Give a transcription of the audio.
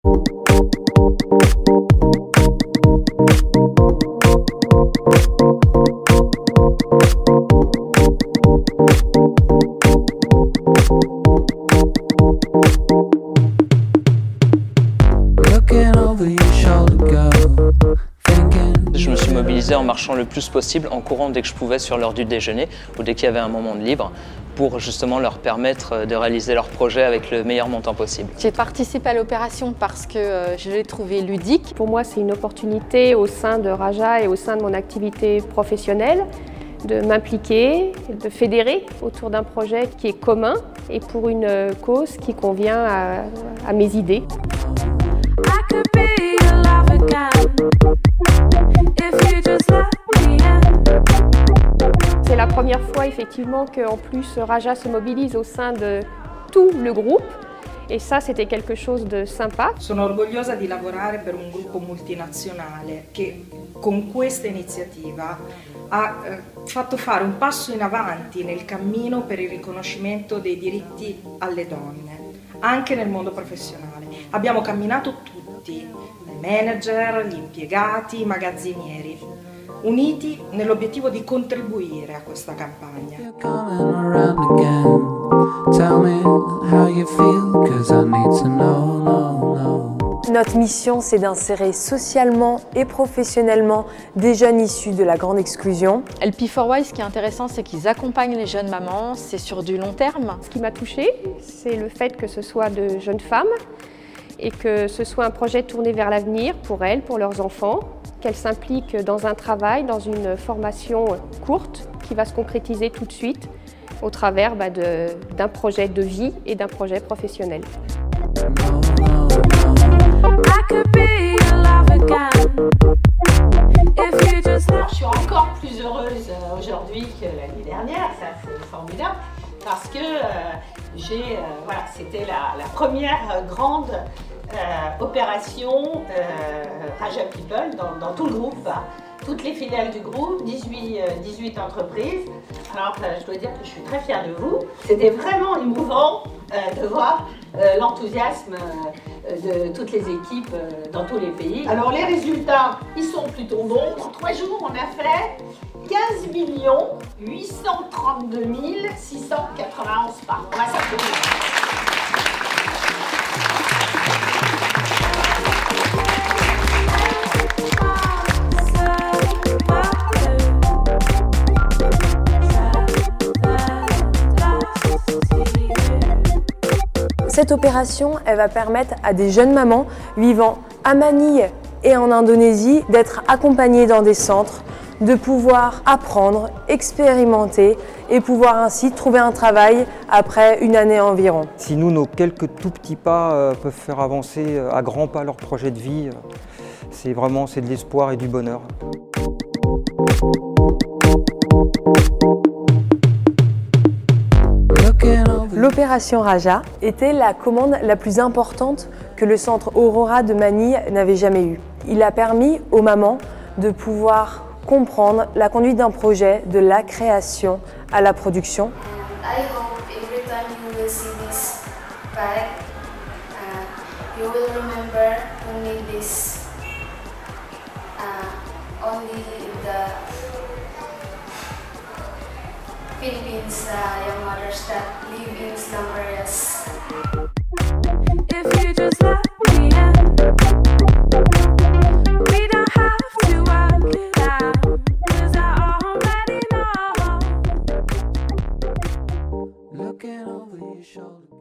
Je me suis mobilisé en marchant le plus possible, en courant dès que je pouvais sur l'heure du déjeuner ou dès qu'il y avait un moment de libre pour justement leur permettre de réaliser leur projet avec le meilleur montant possible. J'ai participé à l'opération parce que je l'ai trouvée ludique. Pour moi, c'est une opportunité au sein de Raja et au sein de mon activité professionnelle de m'impliquer, de fédérer autour d'un projet qui est commun et pour une cause qui convient à mes idées. C'est la première fois effectivement qu'en plus Raja se mobilise au sein de tout le groupe e ça c'était quelque chose de sympa. Sono orgogliosa di lavorare per un gruppo multinazionale che con questa iniziativa ha fatto fare un passo in avanti nel cammino per il riconoscimento dei diritti alle donne, anche nel mondo professionale. Abbiamo camminato tutti, i manager, gli impiegati, i magazzinieri, uniti nell'obiettivo di contribuire a questa campagna. Notre mission, c'est d'insérer socialement et professionnellement des jeunes issus de la grande exclusion. LP4Y, ce qui est intéressant, c'est qu'ils accompagnent les jeunes mamans, c'est sur du long terme. Ce qui m'a touchée, c'est le fait que ce soit de jeunes femmes et que ce soit un projet tourné vers l'avenir pour elles, pour leurs enfants, qu'elles s'impliquent dans un travail, dans une formation courte qui va se concrétiser tout de suite au travers d'un projet de vie et d'un projet professionnel. Je suis encore plus heureuse aujourd'hui que l'année dernière, ça c'est formidable, parce que voilà, c'était la première grande opération Raja People dans tout le groupe, toutes les filiales du groupe, 18 entreprises. Alors je dois dire que je suis très fière de vous. C'était vraiment émouvant de voir l'enthousiasme de toutes les équipes dans tous les pays. Alors les résultats, ils sont plutôt bons. En 3 jours, on a fait 15 832 691 parts. On va s'applaudir. Cette opération, elle va permettre à des jeunes mamans vivant à Manille et en Indonésie d'être accompagnées dans des centres, de pouvoir apprendre, expérimenter et pouvoir ainsi trouver un travail après une année environ. Si nous, nos quelques tout petits pas peuvent faire avancer à grands pas leur projet de vie, c'est de l'espoir et du bonheur. L'opération Raja était la commande la plus importante que le centre Aurora de Manille n'avait jamais eue. Il a permis aux mamans de pouvoir comprendre la conduite d'un projet, de la création à la production. I hope every time you will see this bag, you will remember only this. Only the Philippines young mothers that live in slum areas. If you just let me in, we don't have to work it out, 'cause I already know. Looking over your shoulder.